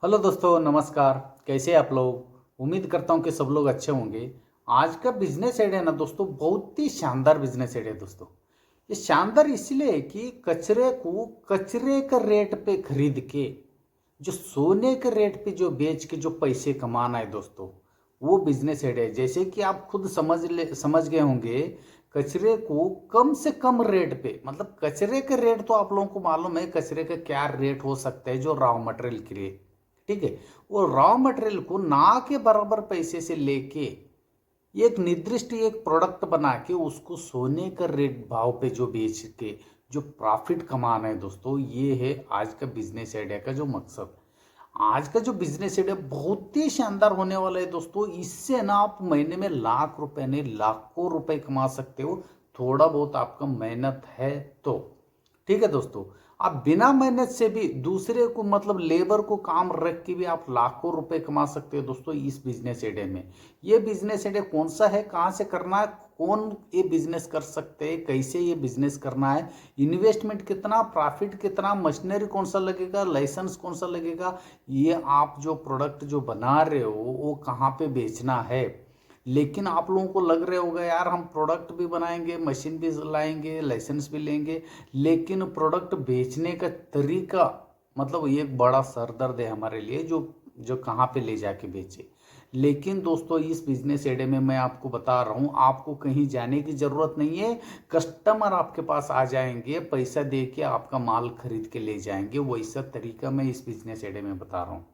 Hello दोस्तों, नमस्कार। कैसे हैं आप लोग? उम्मीद करता हूं कि सब लोग अच्छे होंगे। आज का बिजनेस आइडिया है ना दोस्तों, बहुत ही शानदार बिजनेस आइडिया है दोस्तों। ये शानदार इसलिए है कि कचरे को कचरे के रेट पे खरीद के जो सोने के रेट पे जो बेच के जो पैसे कमाना है दोस्तों, वो बिजनेस आइडिया है। जैसे कि आप खुद समझ गए होंगे, कचरे को कम से कम रेट पे, मतलब कचरे के रेट तो आप लोगों को मालूम है कचरे का क्या रेट हो सकता है जो रॉ मटेरियल के लिए। ठीक है। वो रॉ मटेरियल को ना के बराबर पैसे से लेके एक निर्दिष्ट एक प्रोडक्ट बना के उसको सोने का रेट भाव पे जो बेच के जो प्रॉफिट कमाना है दोस्तों, ये है आज का बिजनेस आइडिया का जो मकसद। आज का जो बिजनेस आइडिया बहुत ही शानदार होने वाला है दोस्तों। इससे ना आप महीने में लाख रुपए नहीं लाखों रुपए कमा सकते हो, थोड़ा बहुत आपका मेहनत है तो। ठीक है दोस्तों। आप बिना मेहनत से भी दूसरे को, मतलब लेबर को काम रख के भी आप लाखों रुपए कमा सकते हो दोस्तों इस बिजनेस आइडिया में। ये बिजनेस आइडिया कौन सा है, कहाँ से करना है, कौन ये बिजनेस कर सकते हैं, कैसे ये बिजनेस करना है, इन्वेस्टमेंट कितना, प्रॉफिट कितना, मशीनरी कौन सा लगेगा, लाइसेंस कौन सा लगेगा, ये आप जो प्रोडक्ट जो बना रहे हो वो कहाँ पे बेचना है। लेकिन आप लोगों को लग रहे होगा यार, हम प्रोडक्ट भी बनाएंगे, मशीन भी लाएंगे, लाइसेंस भी लेंगे, लेकिन प्रोडक्ट बेचने का तरीका, मतलब ये एक बड़ा सरदर्द है हमारे लिए, जो जो कहाँ पे ले जाके बेचे। लेकिन दोस्तों इस बिजनेस आइडिया में मैं आपको बता रहा हूँ, आपको कहीं जाने की जरूरत नहीं है। कस्टमर आपके पास आ जाएंगे, पैसा दे के आपका माल खरीद के ले जाएंगे। वैसा तरीका मैं इस बिजनेस आइडिया में बता रहा हूँ।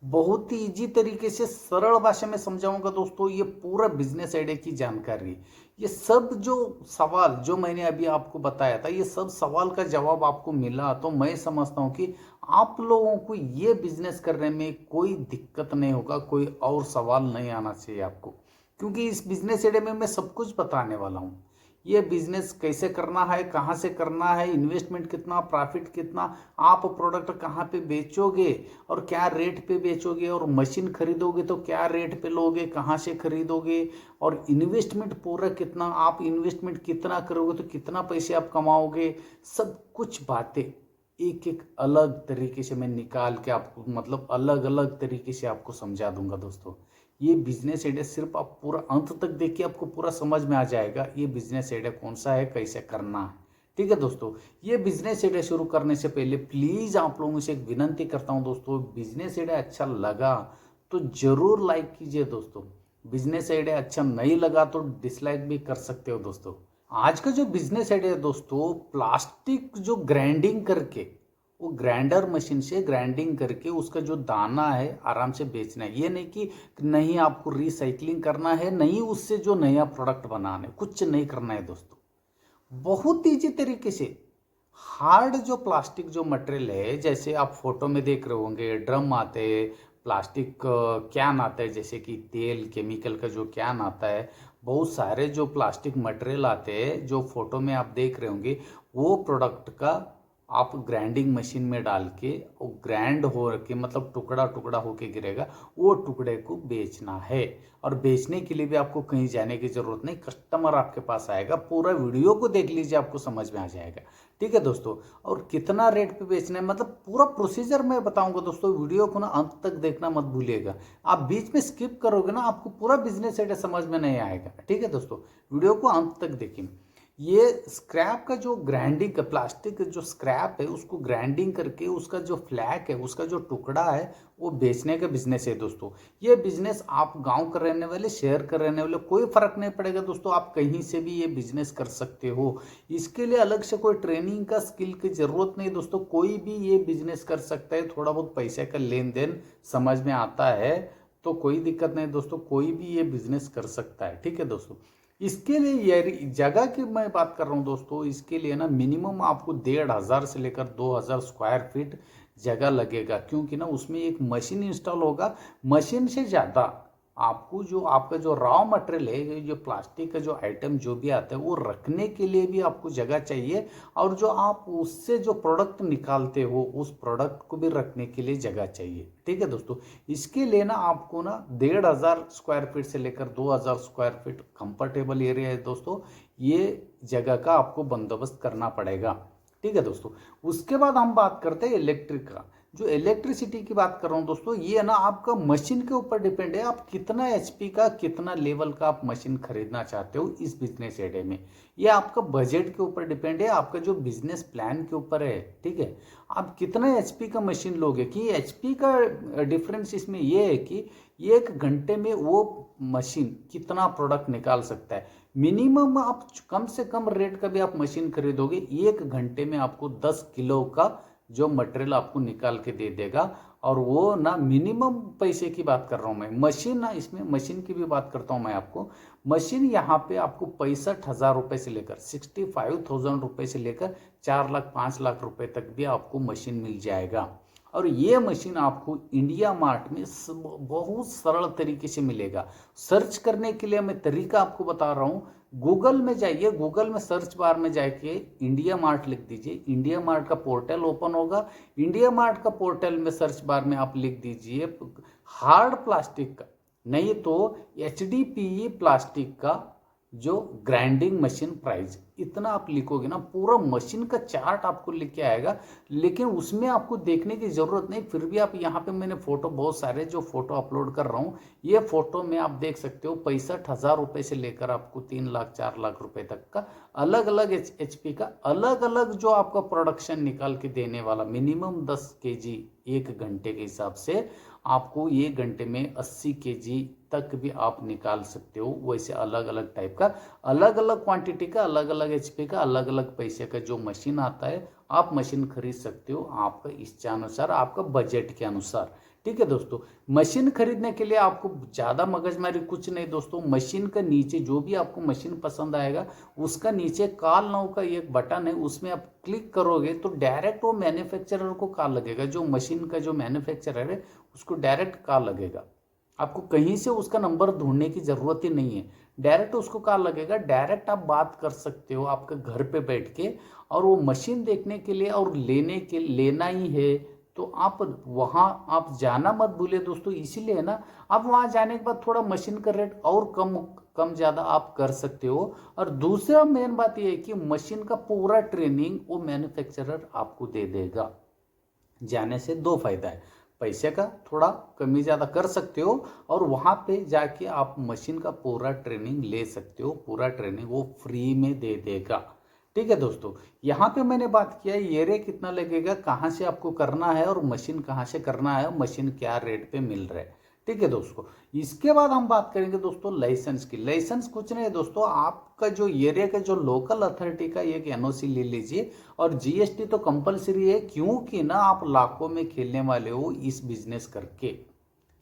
बहुत ही इजी तरीके से सरल भाषा में समझाऊंगा दोस्तों, ये पूरा बिजनेस आइडिया की जानकारी। ये सब जो सवाल जो मैंने अभी आपको बताया था, ये सब सवाल का जवाब आपको मिला तो मैं समझता हूं कि आप लोगों को ये बिजनेस करने में कोई दिक्कत नहीं होगा, कोई और सवाल नहीं आना चाहिए आपको। क्योंकि इस बिजनेस आइडिया में मैं सब कुछ बताने वाला हूँ। ये बिजनेस कैसे करना है, कहाँ से करना है, इन्वेस्टमेंट कितना, प्रॉफिट कितना, आप प्रोडक्ट कहाँ पे बेचोगे और क्या रेट पे बेचोगे, और मशीन खरीदोगे तो क्या रेट पे लोगे, कहाँ से खरीदोगे, और इन्वेस्टमेंट पूरा कितना, आप इन्वेस्टमेंट कितना करोगे तो कितना पैसे आप कमाओगे। सब कुछ बातें एक एक अलग तरीके से मैं निकाल के आपको, मतलब अलग अलग तरीके से आपको समझा दूंगा दोस्तों। ये बिजनेस आइडिया सिर्फ आप पूरा अंत तक देखिए, आपको पूरा समझ में आ जाएगा ये बिजनेस आइडिया कौन सा है, कैसे करना है। ठीक है दोस्तों। ये बिजनेस आइडिया शुरू करने से पहले प्लीज आप लोगों से एक विनंती करता हूं दोस्तों, बिजनेस आइडिया अच्छा लगा तो जरूर लाइक कीजिए दोस्तों। बिजनेस आइडिया अच्छा नहीं लगा तो डिसलाइक भी कर सकते हो दोस्तों। आज का जो बिजनेस आइडिया है दोस्तों, प्लास्टिक जो ग्राइंडिंग करके, वो ग्राइंडर मशीन से ग्राइंडिंग करके उसका जो दाना है आराम से बेचना है। ये नहीं कि नहीं आपको रिसाइकलिंग करना है, नहीं उससे जो नया प्रोडक्ट बनाना है, कुछ नहीं करना है दोस्तों। बहुत ईजी तरीके से हार्ड जो प्लास्टिक जो मटेरियल है, जैसे आप फोटो में देख रहे होंगे, ड्रम आते हैं, प्लास्टिक कैन आता है, जैसे कि तेल केमिकल का जो कैन आता है, बहुत सारे जो प्लास्टिक मटेरियल आते हैं जो फोटो में आप देख रहे होंगे, वो प्रोडक्ट का आप ग्राइंडिंग मशीन में डाल के वो ग्राइंड हो के, मतलब टुकड़ा टुकड़ा होके गिरेगा, वो टुकड़े को बेचना है। और बेचने के लिए भी आपको कहीं जाने की जरूरत नहीं, कस्टमर आपके पास आएगा। पूरा वीडियो को देख लीजिए, आपको समझ में आ जाएगा। ठीक है दोस्तों। और कितना रेट पे बेचना है, मतलब पूरा प्रोसीजर मैं बताऊंगा दोस्तों। वीडियो को ना अंत तक देखना मत भूलिएगा। आप बीच में स्किप करोगे ना, आपको पूरा बिजनेस आइडिया समझ में नहीं आएगा। ठीक है दोस्तों। वीडियो को अंत तक देखिए। ये स्क्रैप का जो ग्राइंडिंग का, प्लास्टिक का जो स्क्रैप है उसको ग्राइंडिंग करके उसका जो फ्लैक है, उसका जो टुकड़ा है, वो बेचने का बिजनेस है दोस्तों। ये बिजनेस आप गांव का रहने वाले, शहर का रहने वाले, कोई फर्क नहीं पड़ेगा दोस्तों, आप कहीं से भी ये बिजनेस कर सकते हो। इसके लिए अलग से कोई ट्रेनिंग का स्किल की जरूरत नहीं दोस्तों, कोई भी ये बिजनेस कर सकता है। थोड़ा बहुत पैसे का लेन देन समझ में आता है तो कोई दिक्कत नहीं दोस्तों, कोई भी ये बिजनेस कर सकता है। ठीक है दोस्तों। इसके लिए ये जगह की मैं बात कर रहा हूँ दोस्तों, इसके लिए ना मिनिमम आपको 1,500 से लेकर 2,000 स्क्वायर फीट जगह लगेगा, क्योंकि ना उसमें एक मशीन इंस्टॉल होगा। मशीन से ज़्यादा आपको जो आपका जो रॉ मटेरियल है, जो प्लास्टिक का जो आइटम जो भी आता है, वो रखने के लिए भी आपको जगह चाहिए। और जो आप उससे जो प्रोडक्ट निकालते हो, उस प्रोडक्ट को भी रखने के लिए जगह चाहिए। ठीक है दोस्तों। इसके लिए ना आपको ना 1,500 स्क्वायर फीट से लेकर 2,000 स्क्वायर फीट कंफर्टेबल एरिया है दोस्तों, ये जगह का आपको बंदोबस्त करना पड़ेगा। ठीक है दोस्तों। उसके बाद हम बात करते हैं इलेक्ट्रिक का। जो इलेक्ट्रिसिटी की बात कर रहा हूँ दोस्तों, ये है ना आपका मशीन के ऊपर डिपेंड है, आप कितना एचपी का कितना लेवल का आप मशीन खरीदना चाहते हो इस बिजनेस एरिया में। ये आपका बजट के ऊपर डिपेंड है, आपका जो बिजनेस प्लान के ऊपर है। ठीक है, आप कितना एचपी का मशीन लोगे, कि एचपी का डिफरेंस इसमें ये है कि 1 घंटे में वो मशीन कितना प्रोडक्ट निकाल सकता है। मिनिमम आप कम से कम रेट का भी आप मशीन खरीदोगे, 1 घंटे में आपको 10 किलो का जो मटेरियल आपको निकाल के दे देगा। और वो ना मिनिमम पैसे की बात कर रहा हूँ मैं, मशीन ना, इसमें मशीन की भी बात करता हूँ मैं आपको। मशीन यहाँ पे आपको 65,000 रुपये से लेकर 65,000 रुपये से लेकर 4 लाख 5 लाख रुपए तक भी आपको मशीन मिल जाएगा। और ये मशीन आपको इंडिया मार्ट में बहुत सरल तरीके से मिलेगा। सर्च करने के लिए मैं तरीका आपको बता रहा हूँ, गूगल में जाइए, गूगल में सर्च बार में जाके इंडिया मार्ट लिख दीजिए, इंडिया मार्ट का पोर्टल ओपन होगा। इंडिया मार्ट का पोर्टल में सर्च बार में आप लिख दीजिए हार्ड प्लास्टिक का, नहीं तो HDPE प्लास्टिक का जो ग्राइंडिंग मशीन प्राइस, इतना आप लिखोगे ना, पूरा मशीन का चार्ट आपको लिख के आएगा। लेकिन उसमें आपको देखने की ज़रूरत नहीं, फिर भी आप यहाँ पे मैंने फ़ोटो बहुत सारे जो फ़ोटो अपलोड कर रहा हूँ, ये फ़ोटो में आप देख सकते हो 65,000 रुपये से लेकर आपको 3 लाख 4 लाख रुपए तक का अलग अलग HP का अलग अलग जो आपका प्रोडक्शन निकाल के देने वाला, मिनिमम 10 kg 1 घंटे के हिसाब से आपको 1 घंटे में 80 kg तक भी आप निकाल सकते हो। वैसे अलग अलग टाइप का, अलग अलग क्वांटिटी का, अलग अलग HP का, अलग अलग पैसे का जो मशीन आता है, आप मशीन खरीद सकते हो आपका इच्छा अनुसार, आपका बजट के अनुसार। ठीक है दोस्तों, मशीन खरीदने के लिए आपको ज़्यादा मगजमारी कुछ नहीं दोस्तों। मशीन का नीचे जो भी आपको मशीन पसंद आएगा, उसका नीचे कॉल नाउ का एक बटन है, उसमें आप क्लिक करोगे तो डायरेक्ट वो मैन्युफैक्चरर को कॉल लगेगा, जो मशीन का जो मैन्युफैक्चरर है उसको डायरेक्ट कॉल लगेगा। आपको कहीं से उसका नंबर ढूंढने की ज़रूरत ही नहीं है, डायरेक्ट उसको कॉल लगेगा, डायरेक्ट आप बात कर सकते हो आपके घर पे बैठ के। और वो मशीन देखने के लिए और लेना ही है तो आप वहाँ आप जाना मत भूलिए दोस्तों। इसीलिए ना आप वहाँ जाने के बाद थोड़ा मशीन का रेट और कम कम ज़्यादा आप कर सकते हो। और दूसरा मेन बात यह है कि मशीन का पूरा ट्रेनिंग वो मैन्युफैक्चरर आपको दे देगा। जाने से 2 फायदा है, पैसे का थोड़ा कमी ज़्यादा कर सकते हो, और वहाँ पे जाके आप मशीन का पूरा ट्रेनिंग ले सकते हो, पूरा ट्रेनिंग वो फ्री में दे देगा। ठीक है दोस्तों, यहाँ पे मैंने बात किया ये रे कितना लगेगा, कहाँ से आपको करना है और मशीन कहाँ से करना है, मशीन क्या रेट पे मिल रहा है। ठीक है दोस्तों, इसके बाद हम बात करेंगे दोस्तों लाइसेंस की। लाइसेंस कुछ नहीं है दोस्तों, आपका जो एरिया का जो लोकल अथॉरिटी का एक NOC ले लीजिए। और GST तो कंपलसरी है, क्योंकि ना आप लाखों में खेलने वाले हो इस बिजनेस करके।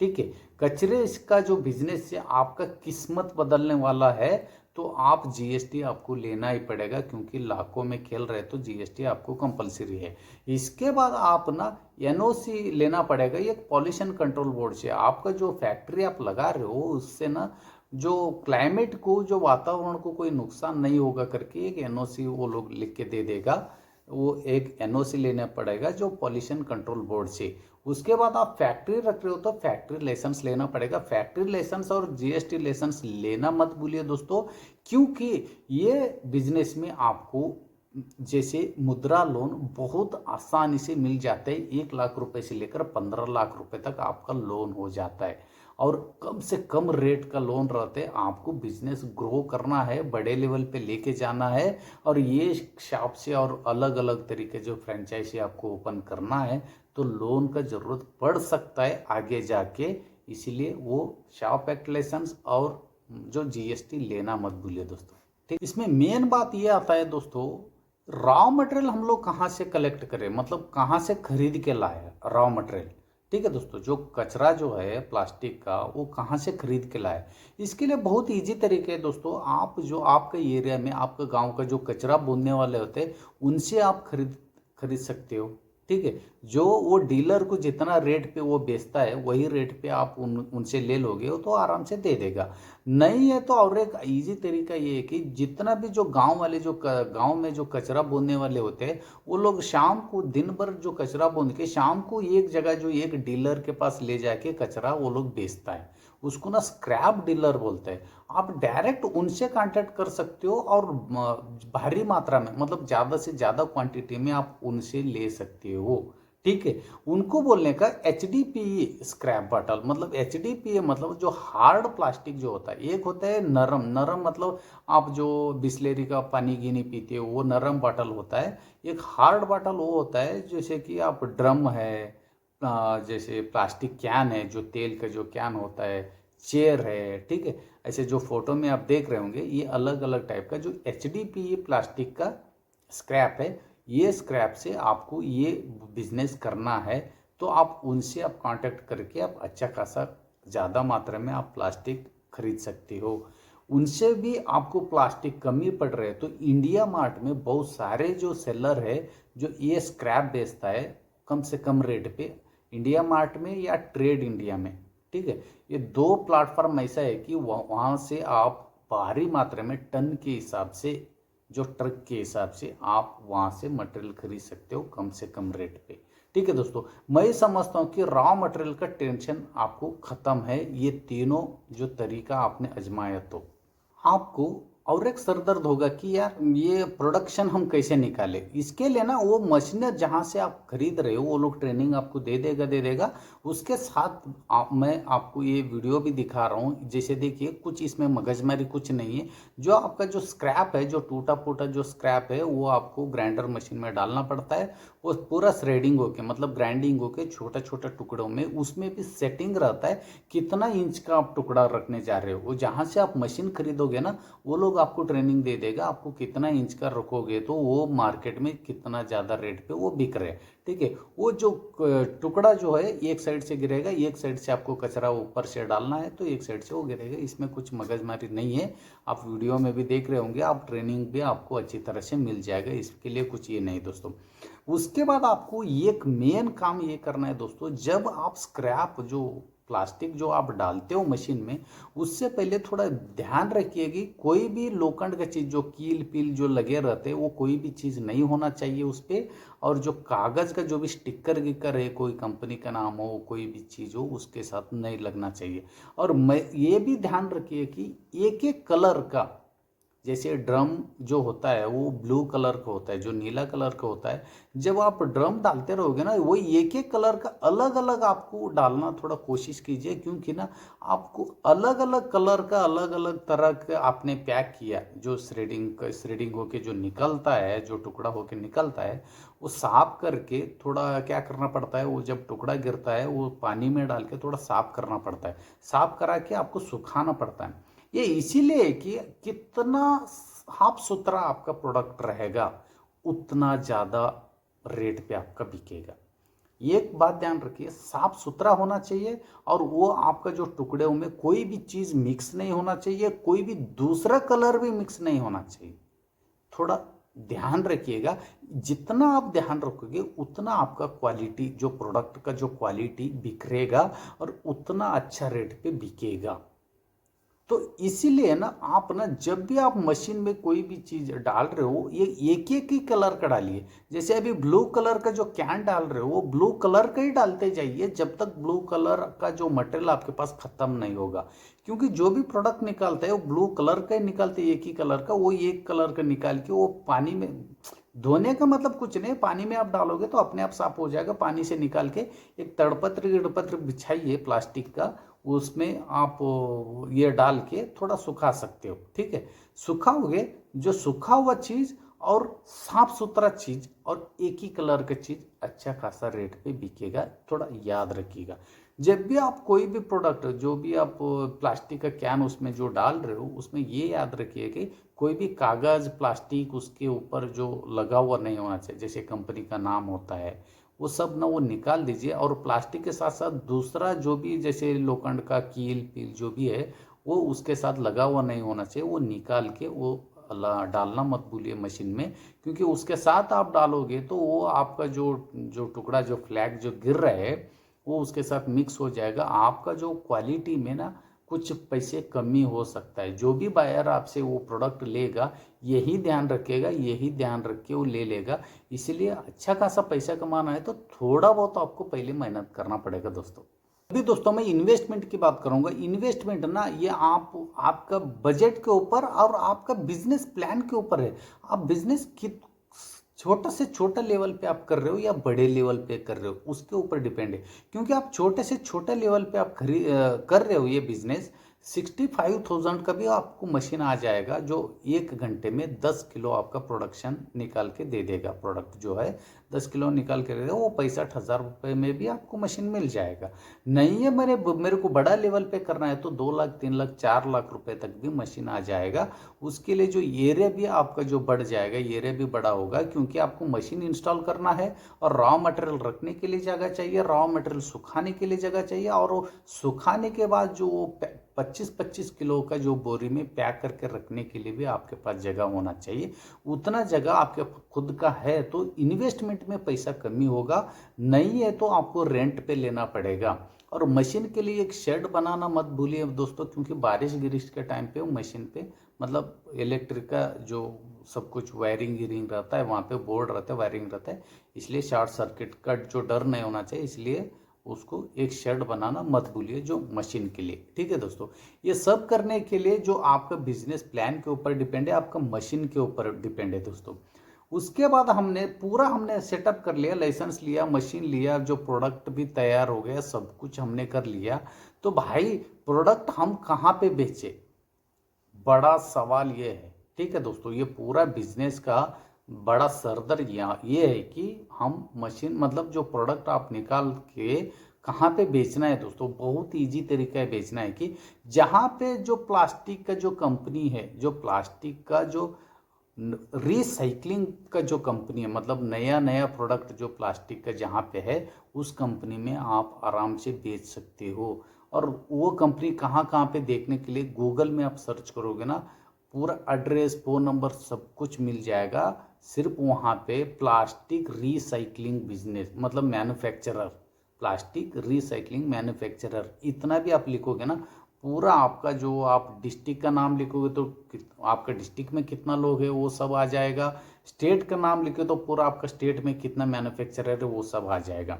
ठीक है, कचरे इसका जो बिजनेस है आपका किस्मत बदलने वाला है, तो आप GST आपको लेना ही पड़ेगा, क्योंकि लाखों में खेल रहे तो GST आपको कंपलसरी है। इसके बाद आप ना NOC लेना पड़ेगा एक पॉल्यूशन कंट्रोल बोर्ड से। आपका जो फैक्ट्री आप लगा रहे हो उससे ना जो क्लाइमेट को, जो वातावरण को कोई नुकसान नहीं होगा करके एक NOC वो लोग लिख के दे देगा। वो एक NOC लेना पड़ेगा जो पॉल्यूशन कंट्रोल बोर्ड से। उसके बाद आप फैक्ट्री रख रहे हो तो फैक्ट्री लाइसेंस लेना पड़ेगा। फैक्ट्री लाइसेंस और GST लाइसेंस लेना मत भूलिए दोस्तों, क्योंकि ये बिजनेस में आपको जैसे मुद्रा लोन बहुत आसानी से मिल जाता है। 1 लाख रुपए से लेकर 15 लाख रुपए तक आपका लोन हो जाता है, और कम से कम रेट का लोन रहते हैं। आपको बिजनेस ग्रो करना है, बड़े लेवल पे लेके जाना है, और ये शॉप से और अलग अलग तरीके जो फ्रेंचाइजी आपको ओपन करना है, तो लोन का ज़रूरत पड़ सकता है आगे जाके। इसीलिए वो शॉप एक्ट लाइसेंस और जो GST लेना मत भूलिए दोस्तों। ठीक, इसमें मेन बात ये आता है दोस्तों, रॉ मटेरियल हम लोग कहाँ से कलेक्ट करें, मतलब कहाँ से खरीद के लाए रॉ मटेरियल। ठीक है दोस्तों, जो कचरा जो है प्लास्टिक का वो कहाँ से खरीद के लाए, इसके लिए बहुत इजी तरीके है दोस्तों। आप जो आपके एरिया में आपके गांव का जो कचरा बोने वाले होते हैं उनसे आप खरीद सकते हो। ठीक है, जो वो डीलर को जितना रेट पे वो बेचता है वही रेट पे आप उनसे ले लोगे, वो तो आराम से दे देगा। नहीं है तो और एक इजी तरीका ये है कि जितना भी जो गांव वाले जो गांव में जो कचरा बोने वाले होते हैं, वो लोग शाम को दिन भर जो कचरा बोन के शाम को एक जगह जो एक डीलर के पास ले जाके कचरा वो लोग बेचता है, उसको ना स्क्रैप डीलर बोलते हैं। आप डायरेक्ट उनसे कांटेक्ट कर सकते हो, और भारी मात्रा में मतलब ज़्यादा से ज़्यादा क्वांटिटी में आप उनसे ले सकते हो। ठीक है। उनको बोलने का HDPE स्क्रैप बॉटल, मतलब HDPE मतलब जो हार्ड प्लास्टिक जो होता है, एक होता है नरम, नरम मतलब आप जो बिस्लेरी का पानी गिनी पीते हो वो नरम बॉटल होता है। एक हार्ड बॉटल वो होता है जैसे कि आप ड्रम है, जैसे प्लास्टिक कैन है, जो तेल का जो कैन होता है, चेयर है, ठीक है। ऐसे जो फोटो में आप देख रहे होंगे ये अलग अलग टाइप का जो HDPE प्लास्टिक का स्क्रैप है, ये स्क्रैप से आपको ये बिजनेस करना है तो आप उनसे आप कांटेक्ट करके आप अच्छा खासा ज़्यादा मात्रा में आप प्लास्टिक खरीद सकते हो। उनसे भी आपको प्लास्टिक कमी पड़ रहे है तो इंडिया मार्ट में बहुत सारे जो सेलर है जो ये स्क्रैप बेचता है कम से कम रेट पे, इंडिया मार्ट में या ट्रेड इंडिया में, ठीक है। ये दो प्लेटफॉर्म ऐसा है कि वहाँ से आप भारी मात्रा में टन के हिसाब से, जो ट्रक के हिसाब से आप वहाँ से मटेरियल खरीद सकते हो कम से कम रेट पे, ठीक है दोस्तों। मैं समझता हूँ कि रॉ मटेरियल का टेंशन आपको ख़त्म है, ये तीनों जो तरीका आपने आजमाया तो आपको और एक सर दर्द होगा कि यार ये प्रोडक्शन हम कैसे निकाले। इसके लिए ना वो मशीनर जहाँ से आप खरीद रहे हो वो लोग ट्रेनिंग आपको दे देगा। उसके साथ मैं आपको ये वीडियो भी दिखा रहा हूँ, जैसे देखिए कुछ इसमें मगजमारी कुछ नहीं है। जो आपका जो स्क्रैप है, जो टूटा फूटा जो स्क्रैप है वो आपको ग्राइंडर मशीन में डालना पड़ता है। वो पूरा श्रेडिंग होके मतलब ग्राइंडिंग होके छोटा छोटा टुकड़ों में, उसमें भी सेटिंग रहता है कितना इंच का आप टुकड़ा रखने जा रहे हो। वो जहाँ से आप मशीन खरीदोगे ना वो लोग आपको ट्रेनिंग दे देगा, आपको कितना इंच का रखोगे तो वो मार्केट में कितना ज़्यादा रेट पे वो बिक रहे हैं, ठीक है। वो जो टुकड़ा जो है एक साइड से गिरेगा, एक साइड से आपको कचरा ऊपर से डालना है तो एक साइड से वो गिरेगा। इसमें कुछ मगजमारी नहीं है, आप वीडियो में भी देख रहे होंगे, आप ट्रेनिंग भी आपको अच्छी तरह से मिल जाएगा, इसके लिए कुछ ये नहीं दोस्तों। उसके बाद आपको एक मेन काम ये करना है दोस्तों, जब आप स्क्रैप जो प्लास्टिक जो आप डालते हो मशीन में, उससे पहले थोड़ा ध्यान रखिए कि कोई भी लोखंड का चीज़ जो कील पील जो लगे रहते हैं वो कोई भी चीज़ नहीं होना चाहिए उस पर। और जो कागज़ का जो भी स्टिकर विकर है, कोई कंपनी का नाम हो, कोई भी चीज़ हो, उसके साथ नहीं लगना चाहिए। और मैं ये भी ध्यान रखिए कि एक एक कलर का, जैसे ड्रम जो होता है वो ब्लू कलर का होता है, जो नीला कलर का होता है, जब आप ड्रम डालते रहोगे ना वो एक एक कलर का अलग अलग आपको डालना थोड़ा कोशिश कीजिए, क्योंकि ना आपको अलग अलग कलर का अलग अलग तरह का आपने पैक किया, जो श्रेडिंग होके जो निकलता है, जो टुकड़ा होके निकलता है, वो साफ करके थोड़ा क्या करना पड़ता है, वो जब टुकड़ा गिरता है वो पानी में डाल के थोड़ा साफ करना पड़ता है, साफ करा के आपको सुखाना पड़ता है। ये इसीलिए कि कितना साफ सुथरा आपका प्रोडक्ट रहेगा उतना ज़्यादा रेट पे आपका बिकेगा। एक बात ध्यान रखिए, साफ सुथरा होना चाहिए और वो आपका जो टुकड़ों में कोई भी चीज़ मिक्स नहीं होना चाहिए, कोई भी दूसरा कलर भी मिक्स नहीं होना चाहिए। थोड़ा ध्यान रखिएगा, जितना आप ध्यान रखोगे उतना आपका क्वालिटी, जो प्रोडक्ट का जो क्वालिटी बिखरेगा और उतना अच्छा रेट पे बिकेगा। तो इसीलिए ना आप ना जब भी आप मशीन में कोई भी चीज़ डाल रहे हो ये एक एक ही कलर का डालिए। जैसे अभी ब्लू कलर का जो कैन डाल रहे हो वो ब्लू कलर का ही डालते जाइए जब तक ब्लू कलर का जो मटेरियल आपके पास ख़त्म नहीं होगा। क्योंकि जो भी प्रोडक्ट निकालते हैं वो ब्लू कलर का ही निकालते हैं, एक ही कलर का, वो एक कलर का निकाल के वो पानी में धोने का मतलब कुछ नहीं, पानी में आप डालोगे तो अपने आप साफ हो जाएगा। पानी से निकाल के एक तड़पत्र बिछाइए प्लास्टिक का, उसमें आप ये डाल के थोड़ा सुखा सकते हो, ठीक है। सुखाओगे, जो सूखा हुआ चीज़ और साफ सुथरा चीज़ और एक ही कलर का चीज़ अच्छा खासा रेट पे बिकेगा, थोड़ा याद रखिएगा। जब भी आप कोई भी प्रोडक्ट, जो भी आप प्लास्टिक का कैन उसमें जो डाल रहे हो उसमें ये याद रखिए कि कोई भी कागज़ प्लास्टिक उसके ऊपर जो लगा हुआ नहीं होना चाहिए, जैसे कंपनी का नाम होता है वो सब ना वो निकाल दीजिए। और प्लास्टिक के साथ साथ दूसरा जो भी जैसे लोखंड का कील पील जो भी है वो उसके साथ लगा हुआ नहीं होना चाहिए, वो निकाल के वो डालना मत भूलिए मशीन में। क्योंकि उसके साथ आप डालोगे तो वो आपका जो जो टुकड़ा जो फ्लैग जो गिर रहा है वो उसके साथ मिक्स हो जाएगा, आपका जो क्वालिटी में ना कुछ पैसे कमी हो सकता है। जो भी बायर आपसे वो प्रोडक्ट लेगा यही ध्यान रखेगा, यही ध्यान रख के वो ले लेगा। इसलिए अच्छा खासा पैसा कमाना है तो थोड़ा बहुत आपको पहले मेहनत करना पड़ेगा दोस्तों। अभी दोस्तों मैं इन्वेस्टमेंट की बात करूंगा। इन्वेस्टमेंट ना ये आपका बजट के ऊपर और आपका बिजनेस प्लान के ऊपर है। आप बिजनेस छोटा से छोटा लेवल पे आप कर रहे हो या बड़े लेवल पे कर रहे हो, उसके ऊपर डिपेंड है। क्योंकि आप छोटे से छोटे लेवल पे आप कर रहे हो ये बिजनेस, 65,000 का भी आपको मशीन आ जाएगा जो 1 घंटे में 10 किलो आपका प्रोडक्शन निकाल के दे देगा। प्रोडक्ट जो है 10 किलो निकाल के दे देगा, वो 65,000 रुपये में भी आपको मशीन मिल जाएगा। नहीं है मेरे को बड़ा लेवल पे करना है तो 2 लाख 3 लाख 4 लाख रुपए तक भी मशीन आ जाएगा। उसके लिए जो एरिया भी आपका जो बढ़ जाएगा, एरिया भी बड़ा होगा, क्योंकि आपको मशीन इंस्टॉल करना है और रॉ मटेरियल रखने के लिए जगह चाहिए, रॉ मटेरियल सुखाने के लिए जगह चाहिए, और वो सुखाने के बाद जो 25-25 किलो का जो बोरी में पैक करके रखने के लिए भी आपके पास जगह होना चाहिए। उतना जगह आपके खुद का है तो इन्वेस्टमेंट में पैसा कमी होगा, नहीं है तो आपको रेंट पे लेना पड़ेगा। और मशीन के लिए एक शेड बनाना मत भूलिए दोस्तों, क्योंकि बारिश गिरिश के टाइम पे वो मशीन पे मतलब इलेक्ट्रिक का जो सब कुछ वायरिंग गिरिंग रहता है, वहाँ पे बोर्ड रहता है, वायरिंग रहता है, इसलिए शॉर्ट सर्किट का जो डर नहीं होना चाहिए, इसलिए उसको एक शेड बनाना मत भूलिए जो मशीन के लिए। ठीक है दोस्तों, ये सब करने के लिए जो आपका बिजनेस प्लान के ऊपर डिपेंड है, आपका मशीन के ऊपर डिपेंड है दोस्तों। उसके बाद हमने सेटअप कर लिया, लाइसेंस लिया, मशीन लिया, जो प्रोडक्ट भी तैयार हो गया, सब कुछ हमने कर लिया। तो भाई प्रोडक्ट हम कहाँ पे बेचे, बड़ा सवाल ये है। ठीक है दोस्तों, ये पूरा बिजनेस का बड़ा सरदर्द ये है कि हम मशीन मतलब जो प्रोडक्ट आप निकाल के कहाँ पे बेचना है दोस्तों। बहुत इजी तरीका है बेचना है कि जहाँ पे जो प्लास्टिक का जो कंपनी है, जो प्लास्टिक का जो रिसाइकलिंग का जो कंपनी है, मतलब नया नया प्रोडक्ट जो प्लास्टिक का जहाँ पे है, उस कंपनी में आप आराम से बेच सकते हो। और वो कंपनी कहाँ कहाँ पे देखने के लिए गूगल में आप सर्च करोगे ना, पूरा एड्रेस फ़ोन नंबर सब कुछ मिल जाएगा। सिर्फ वहाँ पे प्लास्टिक रिसाइकलिंग बिजनेस मतलब मैन्युफैक्चरर, प्लास्टिक रिसाइकलिंग मैन्युफैक्चरर, इतना भी आप लिखोगे ना, पूरा आपका जो आप डिस्ट्रिक्ट का नाम लिखोगे तो आपका डिस्ट्रिक्ट में कितना लोग है वो सब आ जाएगा। स्टेट का नाम लिखे तो पूरा आपका स्टेट में कितना मैन्युफैक्चरर है वो सब आ जाएगा।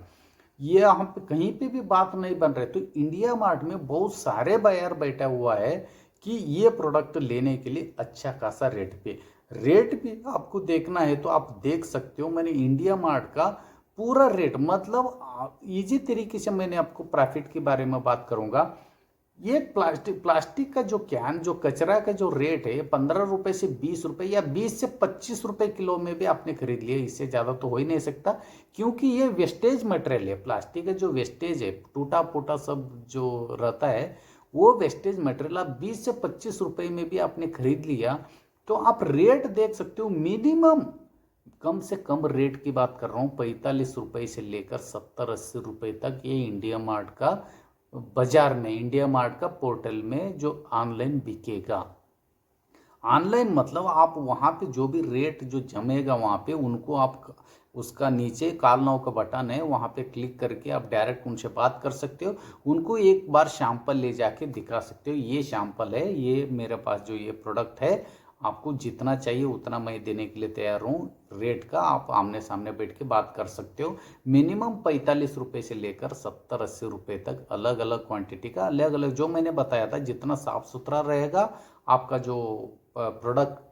ये हम पे कहीं पे भी बात नहीं बन रहे, तो इंडिया मार्ट में बहुत सारे बायर बैठा हुआ है कि ये प्रोडक्ट लेने के लिए अच्छा खासा रेट भी आपको देखना है तो आप देख सकते हो। मैंने इंडिया मार्ट का पूरा रेट मतलब इजी तरीके से मैंने आपको प्रॉफिट के बारे में बात करूंगा। ये प्लास्टिक का जो कैन, जो कचरा का जो रेट है, 15 रुपए से 20 रुपए या 20 से 25 रुपए किलो में भी आपने खरीद लिया, इससे ज़्यादा तो हो ही नहीं सकता। क्योंकि ये वेस्टेज मटेरियल है, प्लास्टिक का जो वेस्टेज है, टूटा फूटा सब जो रहता है, वो वेस्टेज मटेरियल आप 20 से 25 रुपए में भी आपने खरीद लिया तो आप रेट देख सकते हो। मिनिमम कम से कम रेट की बात कर रहा हूँ, 45 रुपए से लेकर 70-80 रुपए तक ये इंडिया मार्ट का बाजार में, इंडिया मार्ट का पोर्टल में जो ऑनलाइन बिकेगा। ऑनलाइन मतलब आप वहाँ पे जो भी रेट जो जमेगा वहाँ पे उनको आप उसका नीचे काल नाव का बटन है, वहाँ पे क्लिक करके आप डायरेक्ट उनसे बात कर सकते हो। उनको एक बार सैंपल ले जाके दिखा सकते हो, ये सैंपल है, ये मेरे पास जो ये प्रोडक्ट है, आपको जितना चाहिए उतना मैं देने के लिए तैयार हूँ। रेट का आप आमने सामने बैठ के बात कर सकते हो। मिनिमम 45 रुपए से लेकर 70-80 रुपए तक अलग अलग क्वांटिटी का, अलग अलग जो मैंने बताया था, जितना साफ सुथरा रहेगा आपका जो प्रोडक्ट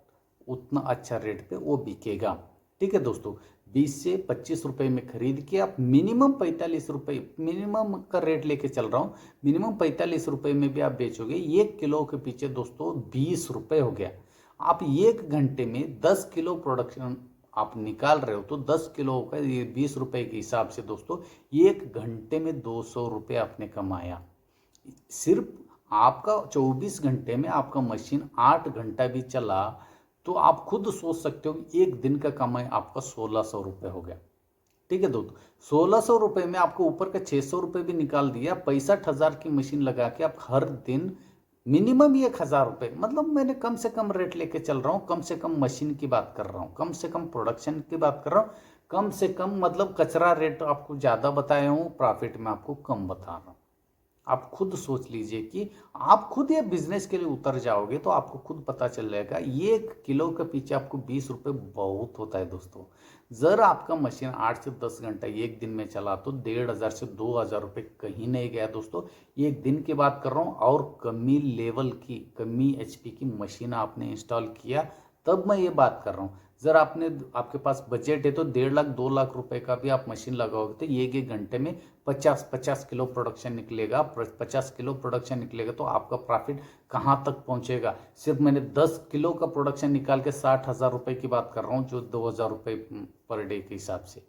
उतना अच्छा रेट पे वो बिकेगा। ठीक है दोस्तों, 20 से 25 रुपए में खरीद के आप मिनिमम 45 रुपए, मिनिमम का रेट लेके चल रहा हूँ, मिनिमम 45 रुपए में भी आप बेचोगे। 1 किलो के पीछे दोस्तों 20 रुपए हो गया। आप 1 घंटे में 10 किलो प्रोडक्शन आप निकाल रहे हो तो 10 किलो का ये 20 रुपए के हिसाब से दोस्तों 1 घंटे में 200 रुपये आपने कमाया। सिर्फ आपका 24 घंटे में आपका मशीन 8 घंटा भी चला तो आप खुद सोच सकते हो कि एक दिन का कमाई आपका 1600 रुपये हो गया। ठीक है दोस्तों, 1600 रुपये में आपको ऊपर का 600 रुपये भी निकाल दिया। 65,000 की मशीन लगा के आप हर दिन मिनिमम 1,000 रुपये, मतलब मैंने कम से कम रेट लेके चल रहा हूँ, कम से कम मशीन की बात कर रहा हूँ, कम से कम प्रोडक्शन की बात कर रहा हूँ, कम से कम मतलब कचरा रेट आपको ज़्यादा बताया हूँ, प्रॉफिट में आपको कम बता रहा हूँ। आप खुद सोच लीजिए कि आप खुद ये बिजनेस के लिए उतर जाओगे तो आपको खुद पता चल जाएगा। 1 किलो के पीछे आपको 20 रुपये बहुत होता है दोस्तों। जर आपका मशीन 8 से 10 घंटा एक दिन में चला तो 1,500 से 2,000 रुपये कहीं नहीं गया दोस्तों। एक दिन की बात कर रहा हूँ, और कमी लेवल की, कमी HP की मशीन आपने इंस्टॉल किया तब मैं ये बात कर रहा हूँ। जर आपके पास बजट है तो 1.5 लाख 2 लाख रुपए का भी आप मशीन लगाओगे तो एक घंटे में 50 किलो प्रोडक्शन निकलेगा। 50 किलो प्रोडक्शन निकलेगा तो आपका प्रॉफिट कहाँ तक पहुंचेगा। सिर्फ मैंने 10 किलो का प्रोडक्शन निकाल के 60,000 रुपये की बात कर रहा हूँ, जो 2,000 रुपये पर डे के हिसाब से।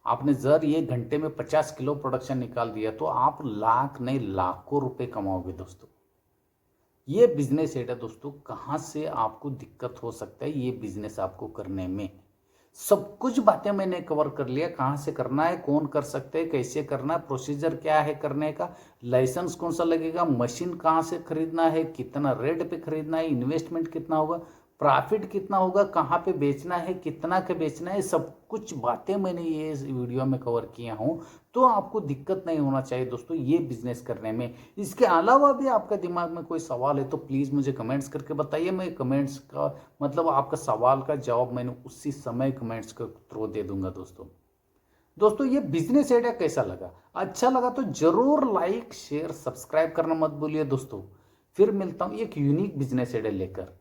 आपने जर ये घंटे में 50 किलो प्रोडक्शन निकाल दिया तो आप लाख नहीं लाखों रुपए कमाओगे दोस्तों। ये बिजनेस है दोस्तों। कहाँ से आपको दिक्कत हो सकता है ये बिजनेस आपको करने में, सब कुछ बातें मैंने कवर कर लिया। कहाँ से करना है, कौन कर सकते हैं, कैसे करना है, प्रोसीजर क्या है करने का, लाइसेंस कौन सा लगेगा, मशीन कहाँ से खरीदना है, कितना रेट पे खरीदना है, इन्वेस्टमेंट कितना होगा, प्रॉफिट कितना होगा, कहाँ पे बेचना है, कितना के बेचना है, सब कुछ बातें मैंने ये इस वीडियो में कवर किया हूँ। तो आपको दिक्कत नहीं होना चाहिए दोस्तों ये बिजनेस करने में। इसके अलावा भी आपका दिमाग में कोई सवाल है तो प्लीज़ मुझे कमेंट्स करके बताइए। मैं कमेंट्स का मतलब आपका सवाल का जवाब मैंने उसी समय कमेंट्स के थ्रू दे दूंगा दोस्तों ये बिजनेस आइडिया कैसा लगा, अच्छा लगा तो जरूर लाइक शेयर सब्सक्राइब करना मत भूलिए दोस्तों। फिर मिलता हूँ एक यूनिक बिजनेस आइडिया लेकर।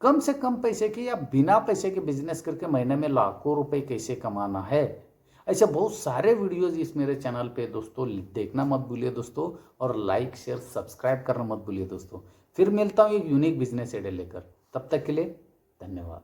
कम से कम पैसे के या बिना पैसे के बिजनेस करके महीने में लाखों रुपए कैसे कमाना है, ऐसे बहुत सारे वीडियोज इस मेरे चैनल पे दोस्तों देखना मत भूलिए दोस्तों। और लाइक शेयर सब्सक्राइब करना मत भूलिए दोस्तों। फिर मिलता हूँ एक यूनिक बिजनेस आइडिया लेकर, तब तक के लिए धन्यवाद।